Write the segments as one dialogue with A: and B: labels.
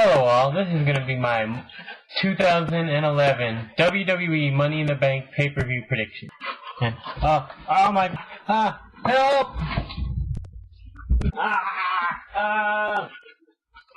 A: Hello all, this is going to be my 2011 WWE Money in the Bank pay-per-view prediction. And, oh my, help!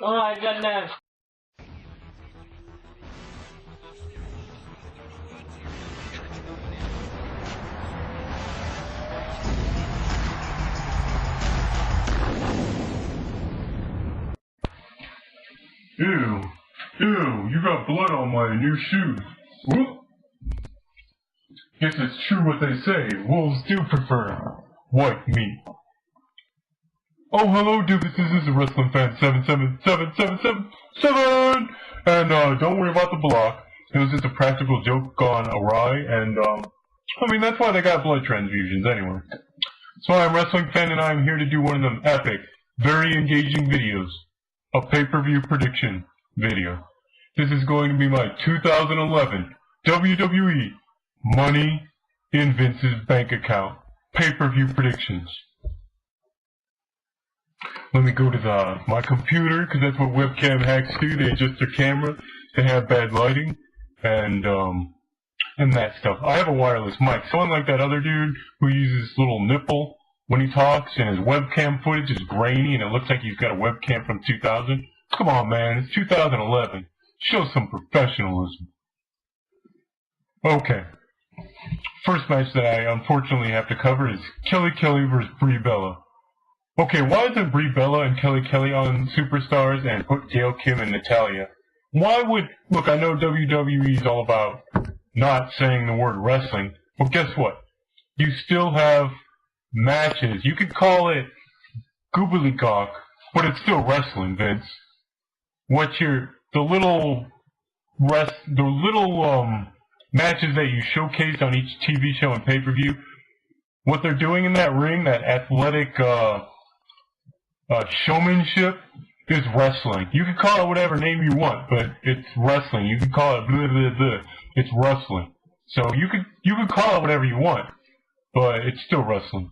A: Oh my goodness!
B: Ew, you got blood on my new shoes. Whoop. Guess it's true what they say, wolves do prefer white meat. Oh, hello, Dubus, this is Wrestling Fan 77777, and don't worry about the block. It was just a practical joke gone awry, and I mean, that's why they got blood transfusions anyway. So I'm Wrestling Fan, and I'm here to do one of them epic, very engaging videos. A pay-per-view prediction video. This is going to be my 2011 WWE Money in Vince's Bank Account pay-per-view predictions. Let me go to my computer, because that's what webcam hacks do. They adjust their camera to have bad lighting and that stuff. I have a wireless mic, so unlike that other dude who uses this little nipple when he talks, and his webcam footage is grainy, and it looks like he's got a webcam from 2000. Come on, man, it's 2011. Show some professionalism. Okay. First match that I unfortunately have to cover is Kelly Kelly versus Brie Bella. Okay, why isn't Brie Bella and Kelly Kelly on Superstars and put Gail Kim and Natalya? Why would... Look, I know WWE is all about not saying the word wrestling, but guess what? You still have matches. You could call it gobbledygook, but it's still wrestling, Vince. The little matches that you showcase on each TV show and pay-per-view, what they're doing in that ring, that athletic showmanship, is wrestling. You can call it whatever name you want, but it's wrestling. You can call it blah blah blah. It's wrestling. So you could call it whatever you want, but it's still wrestling.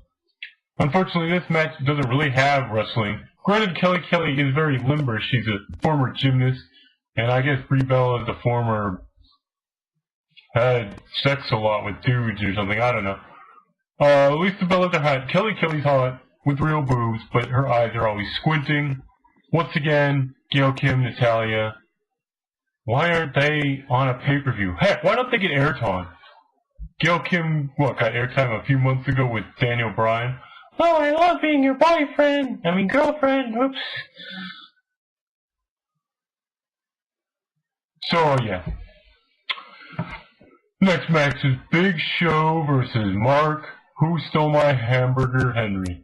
B: Unfortunately, this match doesn't really have wrestling. Granted, Kelly Kelly is very limber. She's a former gymnast, and I guess Brie Bella is a former... had sex a lot with dudes or something. I don't know. At least the Bellas are hot. Kelly Kelly's hot with real boobs, but her eyes are always squinting. Once again, Gail Kim, Natalya. Why aren't they on a pay-per-view? Heck, why don't they get airtime? Gail Kim, got airtime a few months ago with Daniel Bryan. Oh, I love being your boyfriend. I mean, girlfriend. Oops. So, yeah. Next match is Big Show versus Mark, Who Stole My Hamburger, Henry.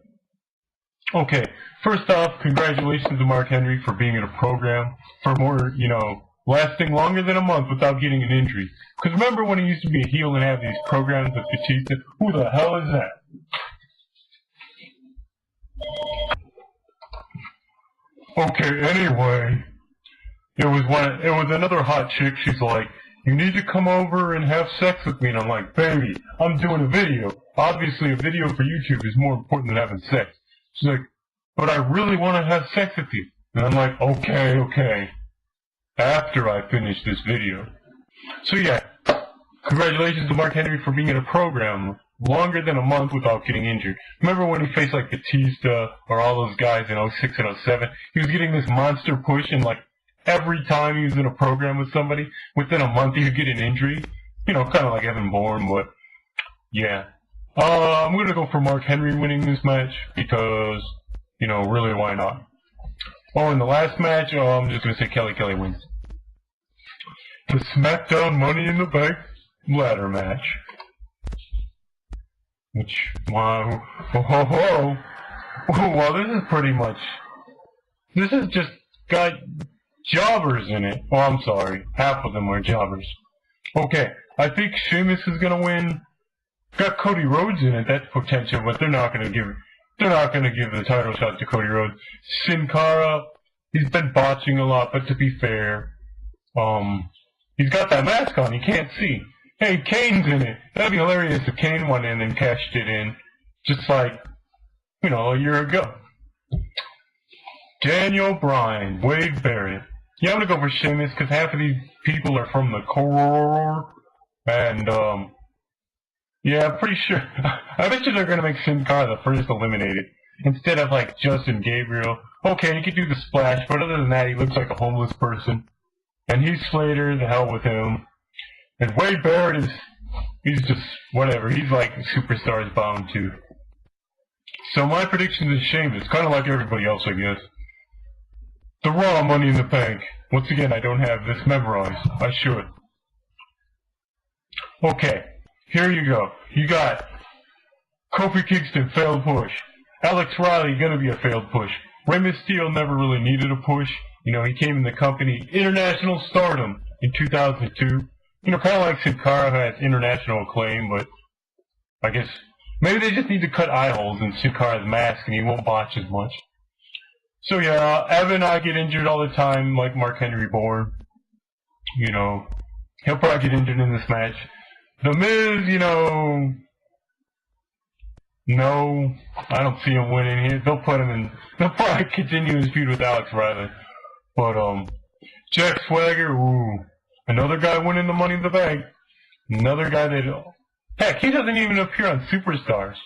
B: Okay, first off, congratulations to Mark Henry for being in a program for more, lasting longer than a month without getting an injury. Because remember when he used to be a heel and have these programs with Batista? Who the hell is that? Okay, anyway, it was another hot chick. She's like, you need to come over and have sex with me. And I'm like, baby, I'm doing a video. Obviously, a video for YouTube is more important than having sex. She's like, but I really want to have sex with you. And I'm like, okay. After I finish this video. So yeah, congratulations to Mark Henry for being in a program longer than a month without getting injured. Remember when he faced like Batista or all those guys in 06 and 07? He was getting this monster push, and like every time he was in a program with somebody, within a month he would get an injury. Kind of like Evan Bourne, but yeah. I'm going to go for Mark Henry winning this match because, really, why not? Oh, in the last match, I'm just going to say Kelly Kelly wins. The SmackDown Money in the Bank ladder match. Which, wow. Well, this is just got jobbers in it. Oh, I'm sorry. Half of them are jobbers. Okay, I think Sheamus is going to win. Got Cody Rhodes in it. That's potential, but they're not going to give the title shot to Cody Rhodes. Sin Cara, he's been botching a lot, but to be fair, he's got that mask on. You can't see. Hey, Kane's in it. That'd be hilarious if Kane went in and cashed it in, just like, a year ago. Daniel Bryan, Wade Barrett. Yeah, I'm gonna go for Sheamus because half of these people are from the core, and yeah, I'm pretty sure. I bet you they're gonna make Sin Cara the first eliminated instead of like Justin Gabriel. Okay, he could do the splash, but other than that, he looks like a homeless person. And Heath Slater, the hell with him. And Wade Barrett he's just whatever. He's like Superstars bound too. So my prediction is Sheamus, kind of like everybody else, I guess. The Raw Money in the Bank. Once again, I don't have this memorized. I should. Okay, here you go. You got Kofi Kingston, failed push. Alex Riley, gonna be a failed push. Rey Mysterio never really needed a push. You know, he came in the company international stardom in 2002. You know, kind of like Sin Cara has international acclaim, but I guess maybe they just need to cut eye holes in Sin Cara's mask and he won't botch as much. So yeah, Evan and I get injured all the time, like Mark Henry Bourne. You know, he'll probably get injured in this match. The Miz, you know, no, I don't see him winning here. They'll probably continue his feud with Alex Riley. But, Jack Swagger, ooh, another guy winning the Money in the Bank. Another guy that, heck, he doesn't even appear on Superstars.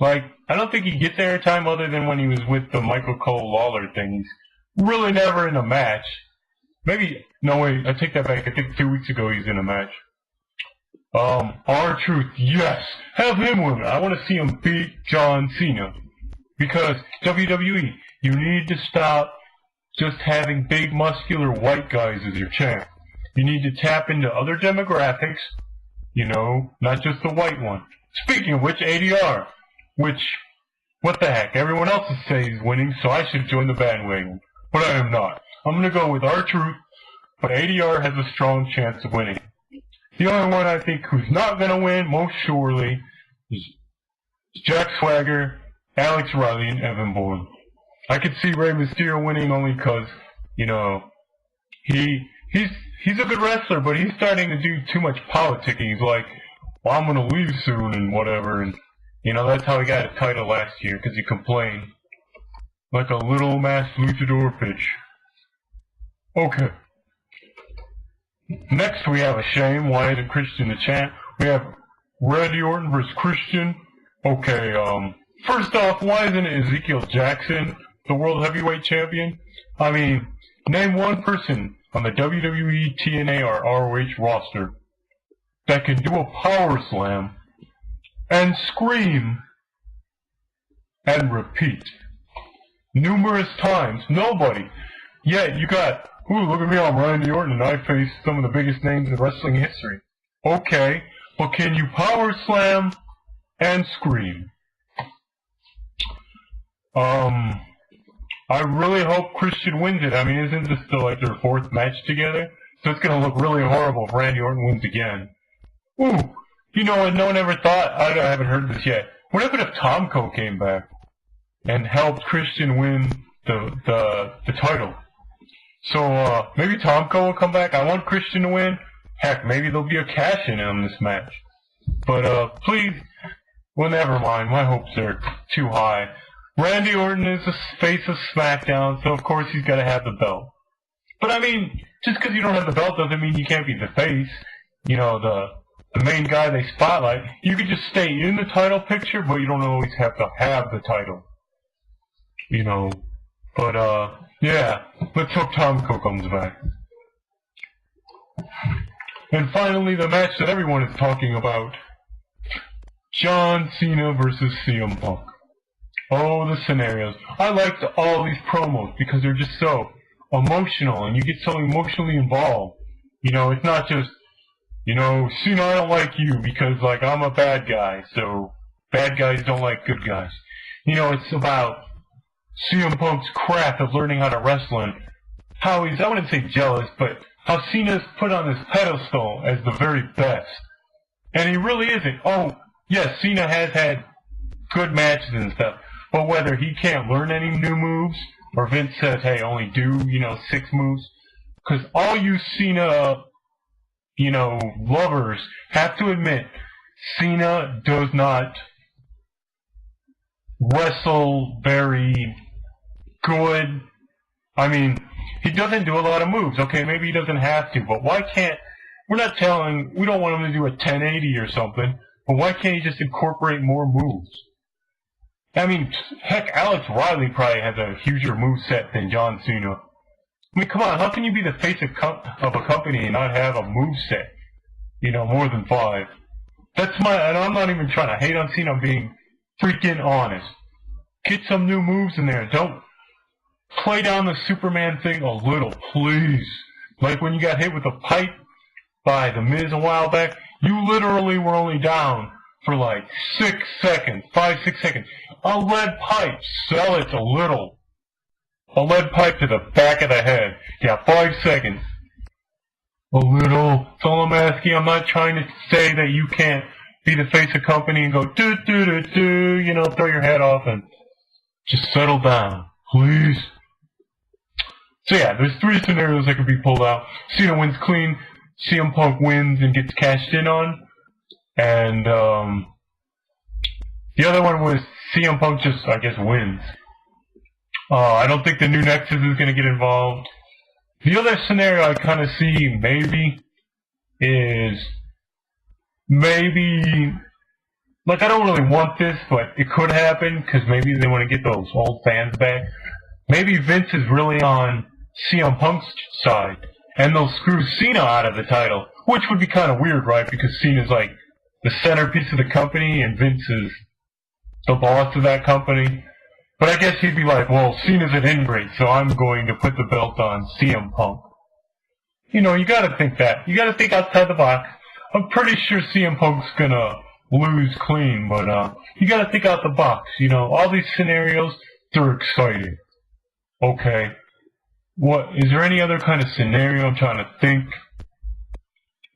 B: Like, I don't think he gets airtime other than when he was with the Michael Cole Lawler thing. He's really never in a match. Maybe, no wait, I take that back. I think 2 weeks ago he was in a match. R-Truth, yes, have him win. I want to see him beat John Cena. Because WWE, you need to stop just having big muscular white guys as your champ. You need to tap into other demographics, you know, not just the white one. Speaking of which, ADR, which, what the heck, everyone else is saying he's winning, so I should join the bandwagon. But I am not. I'm going to go with R-Truth, but ADR has a strong chance of winning. The only one I think who's not going to win, most surely, is Jack Swagger, Alex Riley, and Evan Bourne. I could see Rey Mysterio winning only because, you know, he's a good wrestler, but he's starting to do too much politicking. He's like, well, I'm going to leave soon and whatever, and, you know, that's how he got a title last year, because he complained. Like a little masked luchador pitch. Okay. Next we have a shame. Why isn't Christian the champ? We have Randy Orton versus Christian. Okay, first off, why isn't it Ezekiel Jackson, the World Heavyweight Champion? I mean, name one person on the WWE, TNA, or ROH roster that can do a power slam and scream and repeat numerous times. Nobody. Yet you got, ooh, look at me, I'm Randy Orton, and I face some of the biggest names in wrestling history. Okay, but can you power slam and scream? I really hope Christian wins it. I mean, isn't this still like their fourth match together? So it's going to look really horrible if Randy Orton wins again. Ooh, you know what no one ever thought? I haven't heard this yet. What happened if Tomko came back and helped Christian win the title? So, maybe Tomko will come back. I want Christian to win. Heck, maybe there'll be a cash-in on this match. But, please, well, never mind. My hopes are too high. Randy Orton is the face of SmackDown, so of course he's got to have the belt. But, I mean, just because you don't have the belt doesn't mean you can't be the face. You know, the main guy they spotlight. You could just stay in the title picture, but you don't always have to have the title. You know, but, yeah, let's hope Tomko comes back. And finally, the match that everyone is talking about. John Cena versus CM Punk. Oh, the scenarios. I liked all these promos because they're just so emotional and you get so emotionally involved. You know, it's not just, you know, Cena, I don't like you because, like, I'm a bad guy, so bad guys don't like good guys. You know, it's about CM Punk's craft of learning how to wrestle and how he's, I wouldn't say jealous, but how Cena's put on this pedestal as the very best. And he really isn't. Oh, yes, Cena has had good matches and stuff, but whether he can't learn any new moves, or Vince says, hey, only do, you know, 6 moves, because all you Cena, you know, lovers have to admit, Cena does not wrestle very good. I mean, He doesn't do a lot of moves. Okay, maybe he doesn't have to, but why can't... we don't want him to do a 1080 or something, but why can't he just incorporate more moves? I mean, heck, Alex Riley probably has a huger move set than John Cena. I mean, come on, how can you be the face of a company and not have a move set? More than 5. And I'm not even trying to hate on Cena, I'm being freaking honest. Get some new moves in there. Don't play down the Superman thing a little, please. Like when you got hit with a pipe by The Miz a while back, you literally were only down for like 6 seconds, 5-6 seconds. A lead pipe, sell it a little. A lead pipe to the back of the head. Yeah, 5 seconds. A little. That's all I'm asking. I'm not trying to say that you can't be the face of company and go do, throw your head off and just settle down, please. So yeah, there's 3 scenarios that could be pulled out. Cena wins clean, CM Punk wins and gets cashed in on, and the other one was CM Punk just, I guess, wins. I don't think the new Nexus is going to get involved. The other scenario I kind of see is like, I don't really want this, but it could happen because maybe they want to get those old fans back. Maybe Vince is really on CM Punk's side, and they'll screw Cena out of the title, which would be kind of weird, right? Because Cena's like the centerpiece of the company, and Vince is the boss of that company. But I guess he'd be like, well, Cena's an ingrate, so I'm going to put the belt on CM Punk. You gotta think that. You gotta think outside the box. I'm pretty sure CM Punk's gonna lose clean, but you gotta think out the box. All these scenarios, they're exciting. Okay. Is there any other kind of scenario I'm trying to think?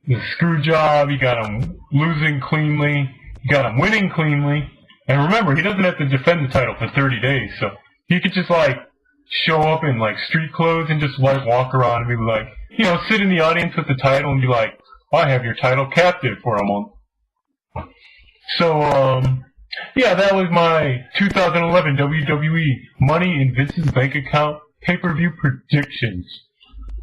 B: The screw job, you got him losing cleanly, you got him winning cleanly. And remember, he doesn't have to defend the title for 30 days, so he could just, show up in, street clothes and just, walk around and be like, sit in the audience with the title and be like, I have your title captive for a month. So, yeah, that was my 2011 WWE Money in Vince's Bank Account pay-per-view predictions.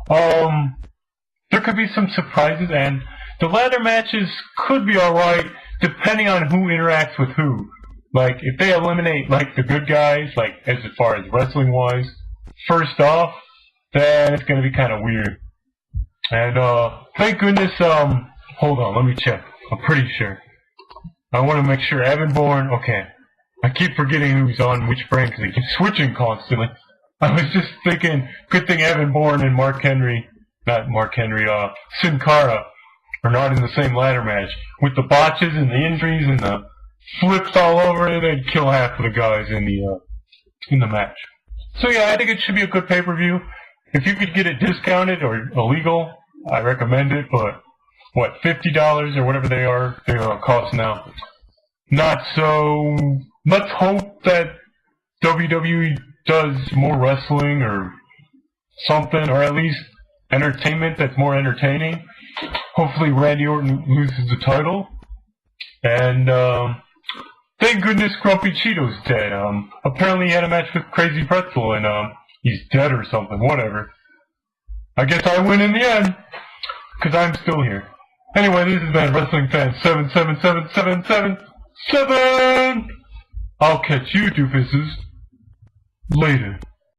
B: There could be some surprises, and the ladder matches could be alright, depending on who interacts with who. If they eliminate, the good guys, as far as wrestling-wise, first off, then it's going to be kind of weird. And, thank goodness, hold on, let me check. I'm pretty sure. I want to make sure Evan Bourne, okay. I keep forgetting who's on which brand because they keep switching constantly. I was just thinking, good thing Evan Bourne and Sin Cara are not in the same ladder match. With the botches and the injuries and the flips all over, they'd kill half of the guys in the match. So yeah, I think it should be a good pay-per-view. If you could get it discounted or illegal, I recommend it, but what, $50 or whatever they cost now? Not so. Let's hope that WWE does more wrestling or something, or at least entertainment that's more entertaining. Hopefully Randy Orton loses the title. And, thank goodness Grumpy Cheeto's dead. Apparently he had a match with Crazy Pretzel and, he's dead or something, whatever. I guess I win in the end, because I'm still here. Anyway, this has been Wrestling Fan 77777. I'll catch you doofuses later.